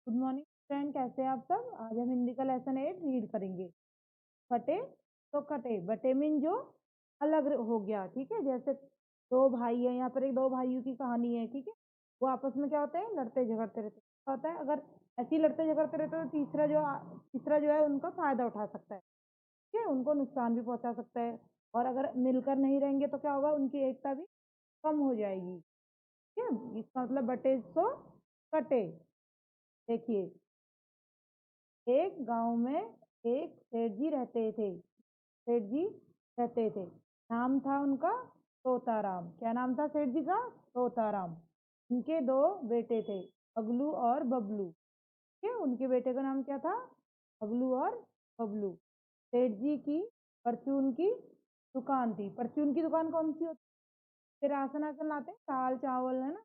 Good morning friend, कैसे हैं आप सब। आज हम हिंदी का लेसन 8 रीड करेंगे। फटे तो कटे, बटे मीन जो अलग हो गया। ठीक है, जैसे दो भाई है, यहाँ पर एक दो भाइयों की कहानी है। ठीक है, वो आपस में क्या होते हैं, लड़ते झगड़ते रहते हैं। क्या होता है, अगर ऐसे ही लड़ते झगड़ते रहते तो तीसरा जो है उनका फायदा उठा सकता है। ठीक है, उनको नुकसान भी पहुंचा सकता है। और अगर मिलकर नहीं रहेंगे तो क्या होगा, उनकी एकता भी कम हो जाएगी। ठीक है, इसका मतलब बटे सो कटे। देखिए, एक गांव में एक सेठ जी रहते थे। सेठ जी रहते थे, नाम था उनका तोताराम। क्या नाम था सेठ जी का? तोताराम। उनके दो बेटे थे, अगलू और बबलू। ठीक है, उनके बेटे का नाम क्या था? अगलू और बबलू। सेठ जी की परचून की दुकान थी। परचून की दुकान कौन सी होती है? फिर राशन आसन लाते हैं, दाल चावल है ना,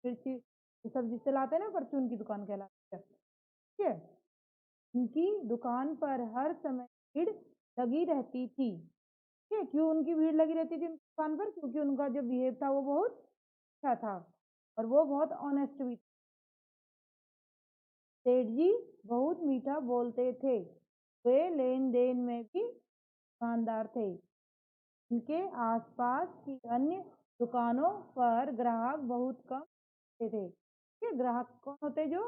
मिर्ची, ये सब जिससे लाते हैं ना, परचून की दुकान कहलाती है। ठीक है, उनकी दुकान पर हर समय भीड़ लगी रहती थी। ठीक है, क्यों उनकी भीड़ लगी रहती थी उनकी दुकान पर? क्योंकि उनका जो बिहेव था वो बहुत अच्छा था और वो बहुत ऑनेस्ट भी थे। सेठ जी बहुत मीठा बोलते थे, वे लेन देन में भी ईमानदार थे। उनके आसपास की अन्य दुकानों पर ग्राहक बहुत कम आते थे। ठीक है, ग्राहक कौन होते हैं? जो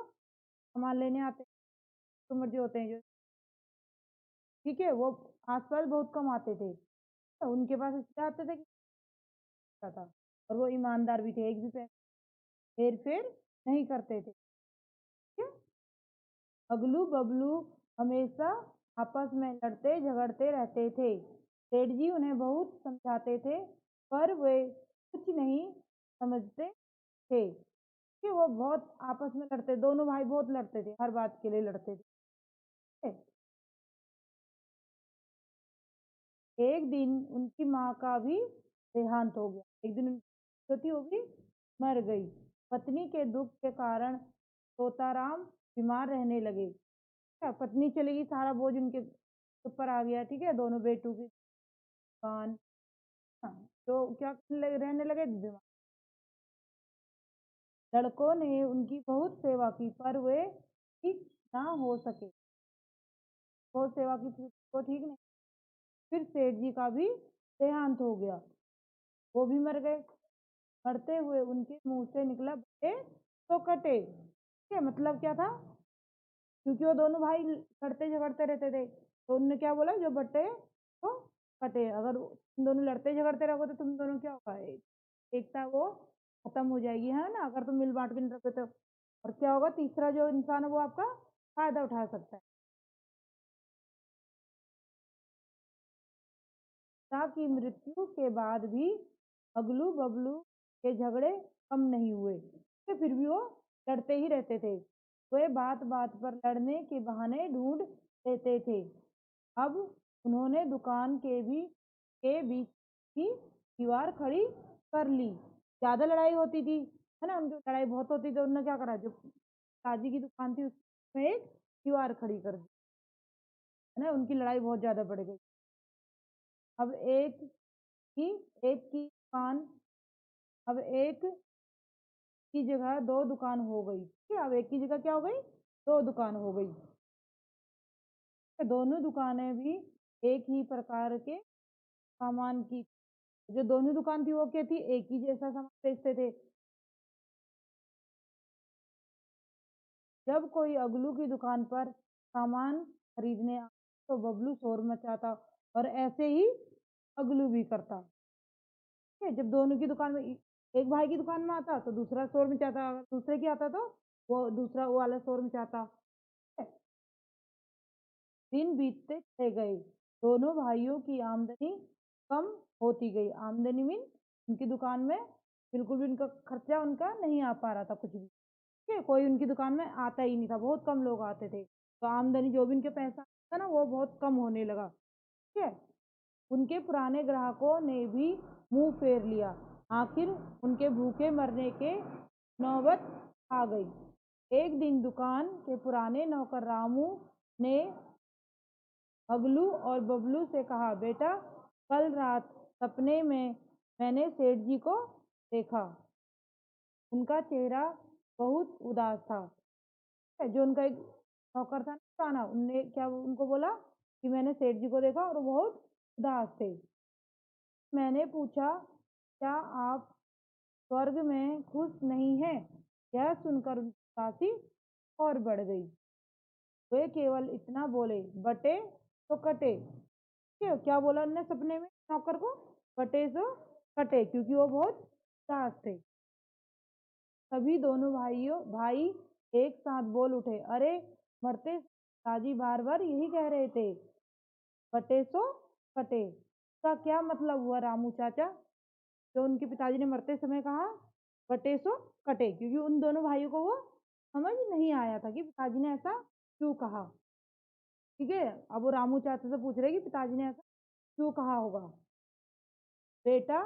सामान लेने आते हैं, कस्टमर जो होते हैं जो। ठीक है, वो आसपास बहुत कम आते थे। तो उनके पास इसलिए आते थे कि अच्छा था, और वो ईमानदार भी थे, एक भी पैसे हेर फेर नहीं करते थे। ठीक है, अगलू बबलू हमेशा आपस में लड़ते झगड़ते रहते थे। सेठ जी उन्हें बहुत समझाते थे, पर वे कुछ नहीं समझते थे। कि वो बहुत आपस में लड़ते, दोनों भाई बहुत लड़ते थे, हर बात के लिए लड़ते थे। ठीक है? एक दिन उनकी माँ का भी देहांत हो गया। एक दिन उनकी पति हो गई, मर गई। पत्नी के दुख के कारण तोताराम बीमार रहने लगे। क्या, पत्नी चली गई, सारा बोझ उनके ऊपर आ गया। ठीक है, दोनों बेटों की दुकान। हाँ, तो क्या रहने लगे, बीमार। लड़कों ने उनकी बहुत सेवा की, पर वे ठीक ना हो सके। बहुत सेवा की थी, वो ठीक नहीं। फिर सेठ जी का भी देहांत हो गया, वो भी मर गए। मरते हुए उनके मुंह से निकला, बटे तो कटे। ठीक है, मतलब क्या था, क्योंकि वो दोनों भाई लड़ते झगड़ते रहते थे, तो उनने क्या बोला, जो बटे तो कटे। अगर तुम दोनों लड़ते झगड़ते रहोगे तो तुम दोनों क्या होगा, एकता वो खत्म हो जाएगी, है ना, अगर तुम मिल बांट के नहीं रखोगे तो। और क्या होगा, तीसरा जो इंसान है वो आपका फायदा उठा सकता है। ताकि मृत्यु के बाद भी अगलू बबलू के झगड़े कम नहीं हुए, तो फिर भी वो लड़ते ही रहते थे। वे बात बात पर लड़ने के बहाने ढूंढ लेते थे। अब उन्होंने दुकान के बीच की दीवार खड़ी कर ली। ज्यादा लड़ाई होती थी, है ना, उनकी लड़ाई बहुत होती थी, तो उन्होंने क्या करा, जो ताजी की दुकान थी उसमें एक दीवार खड़ी कर दी। है ना, उनकी लड़ाई बहुत ज्यादा बढ़ गई। अब की एक की दुकान अब एक की जगह दो दुकान हो गई। ठीक है, अब एक की जगह क्या हो गई, दो दुकान हो गई। दोनों दुकानें भी एक ही प्रकार के सामान की। जो दोनों दुकान थी वो क्या थी, एक ही जैसा सामान बेचते थे। जब कोई अगलू की दुकान पर सामान खरीदने आता तो बबलू शोर मचाता, और ऐसे ही अगलू भी करता। ठीक है, जब दोनों की दुकान में, एक भाई की दुकान में आता तो दूसरा शोर मचाता, अगर दूसरे की आता तो वो दूसरा वो वाला शोर मचाता। ठीक है, दिन बीतते चले गए, दोनों भाइयों की आमदनी कम होती गई। आमदनी मीन उनकी दुकान में बिल्कुल भी उनका खर्चा उनका नहीं आ पा रहा था, कुछ भी। ठीक है, कोई उनकी दुकान में आता ही नहीं था, बहुत कम लोग आते थे, तो आमदनी जो भी उनके पैसा था ना, वो बहुत कम होने लगा। ठीक है, उनके पुराने ग्राहकों ने भी मुंह फेर लिया। आखिर उनके भूखे मरने के नौबत आ गई। एक दिन दुकान के पुराने नौकर रामू ने अगलू और बबलू से कहा, बेटा, कल रात सपने में मैंने सेठ जी को देखा। उनका चेहरा बहुत उदास था। जो उनका एक नौकर था ना पुराना, उनने क्या उनको बोला कि मैंने सेठ जी को देखा और वो बहुत उदास थे। मैंने पूछा, क्या आप स्वर्ग में खुश नहीं हैं? यह सुनकर उनकी उदासी और बढ़ गई। वे केवल इतना बोले, बटे तो कटे। क्या बोला उनने सपने में नौकर को? बटे सो कटे, क्योंकि वो बहुत उदास थे। तभी दोनों भाई एक साथ बोल उठे, अरे मरते ताजी बार बार यही कह रहे थे, कटे सो कटे। का क्या मतलब हुआ रामू चाचा? जो उनके पिताजी ने मरते समय कहा कटे सो कटे, क्योंकि उन दोनों भाइयों को वो समझ नहीं आया था कि पिताजी ने ऐसा क्यों कहा। ठीक है, अब वो रामू चाचा से पूछ रहे कि पिताजी ने ऐसा क्यों कहा होगा। बेटा,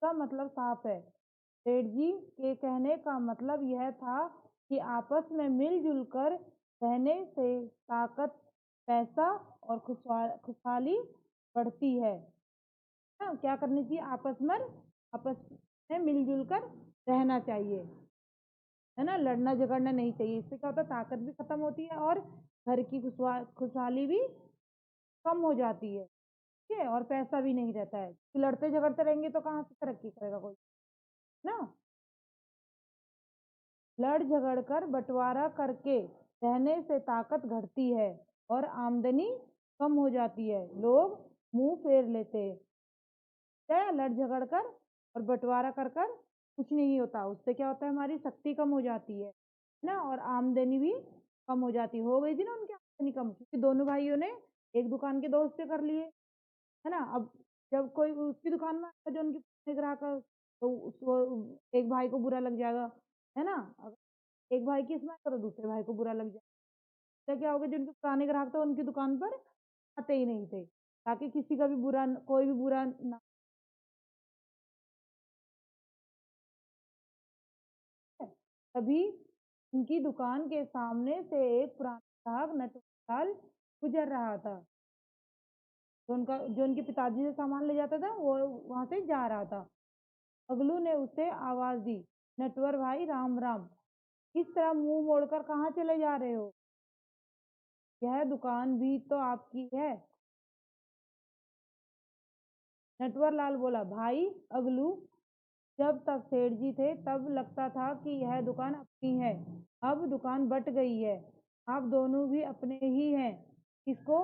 का मतलब साफ है। सेठ जी के कहने का मतलब यह था कि आपस में मिलजुल कर रहने से ताकत, पैसा और खुशहाली बढ़ती है ना। क्या करनी चाहिए? आपस में मिलजुल कर रहना चाहिए, है ना। लड़ना झगड़ना नहीं चाहिए। इससे क्या होता है? ताकत भी खत्म होती है और घर की खुशहाली भी कम हो जाती है। ठीक है, और पैसा भी नहीं रहता है। तो लड़ते झगड़ते रहेंगे तो कहाँ से तरक्की करेगा कोई, ना। लड़ झगड़ कर बंटवारा करके रहने से ताकत घटती है और आमदनी कम हो जाती है। लोग मुंह फेर लेते हैं। लड़ झगड़ कर और बंटवारा कर कर कुछ नहीं होता। उससे क्या होता है? हमारी शक्ति कम हो जाती है ना, और आमदनी भी कम हो जाती है। हो गई थी ना उनकी आमदनी कम, क्योंकि दोनों भाइयों ने एक दुकान के दोस्त से कर लिए, है ना। अब जब कोई उसकी दुकान में आएगा जो उनकी पुराने ग्राहक है, तो उसको एक भाई को बुरा लग जाएगा, है ना। अगर एक भाई की इसमें तो दूसरे भाई को बुरा लग जाएगा। तो क्या होगा? जो उनके पुराने ग्राहक थे उनकी दुकान पर आते ही नहीं थे, ताकि किसी का भी बुरा, कोई भी बुरा ना। तभी उनकी दुकान के सामने से एक पुराना ग्राहक नटवरलाल गुजर रहा था। जो उनके पिताजी से सामान ले जाता था, वो वहां से जा रहा था। अगलू ने उसे आवाज दी, नटवर भाई राम राम। इस तरह मुंह मोड़कर कहाँ चले जा रहे हो? यह दुकान भी तो आपकी है। नटवर लाल बोला, भाई अगलू, जब तक सेठ जी थे तब लगता था कि यह दुकान अपनी है। अब दुकान बट गई है। आप दोनों भी अपने ही हैं। किसको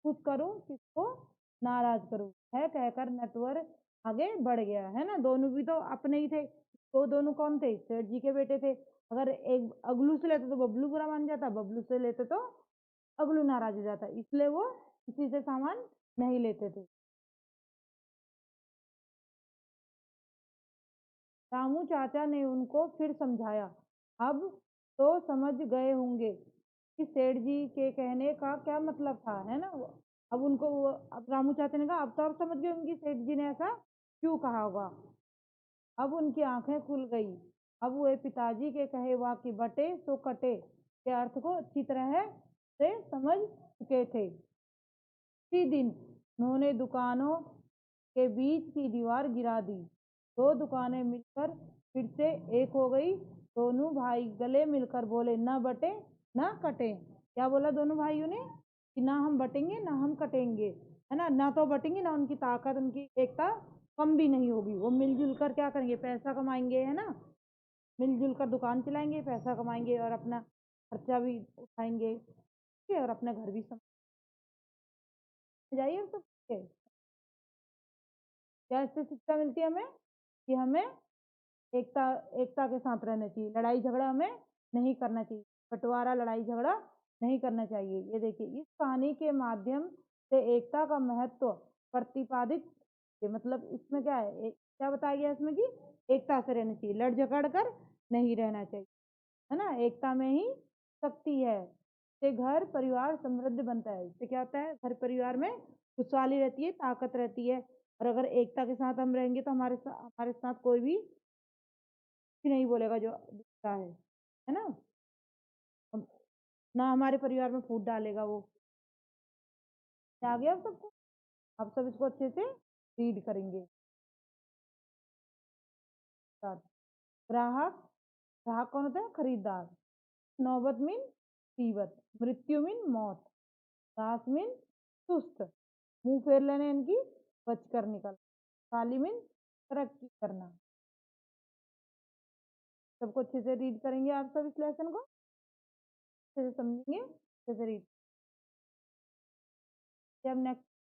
खुश करूं, किसको नाराज करूं? है कहकर नटवर आगे बढ़ गया, है ना। दोनों भी तो अपने ही थे। तो दोनों कौन थे? सेठ जी के बेटे थे। अगर एक अगलू से लेते तो बबलू बुरा मान जाता, बबलू से लेते तो अगलू नाराज हो जाता, इसलिए वो किसी से सामान नहीं लेते थे। रामू चाचा ने उनको फिर समझाया, अब तो समझ गए होंगे कि सेठ जी के कहने का क्या मतलब था, है ना। अब उनको अब रामू चाचा ने कहा, अब तो आप समझ गए होंगे सेठ जी ने ऐसा क्यों कहा होगा। अब उनकी आंखें खुल गई। अब वे पिताजी के कहे वाक्य बटे तो कटे के अर्थ को अच्छी तरह से समझ चुके थे। उसी दिन उन्होंने दुकानों के बीच की दीवार गिरा दी। दो दुकानें मिलकर फिर से एक हो गई। दोनों भाई गले मिलकर बोले, न बटे न कटे। क्या बोला दोनों भाइयों ने? कि ना हम बटेंगे ना हम कटेंगे, है ना। ना तो बटेंगे ना, उनकी ताकत, उनकी एकता कम भी नहीं होगी। वो मिलजुल कर क्या करेंगे? पैसा कमाएंगे, है ना। मिलजुल कर दुकान चलाएंगे, पैसा कमाएंगे और अपना खर्चा भी उठाएंगे, ठीक है, और अपना घर भी जाइए तो। क्या इससे शिक्षा मिलती है हमें? कि हमें एकता एकता के साथ रहना चाहिए। लड़ाई झगड़ा हमें नहीं करना चाहिए। बंटवारा, लड़ाई झगड़ा नहीं करना चाहिए। ये देखिए, इस कहानी के माध्यम से एकता का महत्व प्रतिपादित, मतलब इसमें क्या है, क्या बताया गया इसमें कि एकता से रहना चाहिए, लड़ झगड़ कर नहीं रहना चाहिए, है ना। एकता में ही शक्ति है। इससे घर परिवार समृद्ध बनता है। इससे क्या होता है? घर परिवार में खुशहाली रहती है, ताकत रहती है। और अगर एकता के साथ हम रहेंगे तो हमारे साथ कोई भी कुछ नहीं बोलेगा जो दूसरा है ना। ना हमारे परिवार में फूट डालेगा वो। आ गया आप सबको? आप सब इसको अच्छे से रीड करेंगे। ग्राहक, ग्राहक कौन होता है? खरीदार। नौबत मीन मुसीबत, मृत्यु मीन मौत, दास मीन सुस्त, मुंह फेर लेना इनकी बच कर निकल, साली मीन तरक्की करना। सबको अच्छे से रीड करेंगे आप सब इस लेसन को, अच्छे से समझेंगे, अच्छे से रीड। जब नेक्स्ट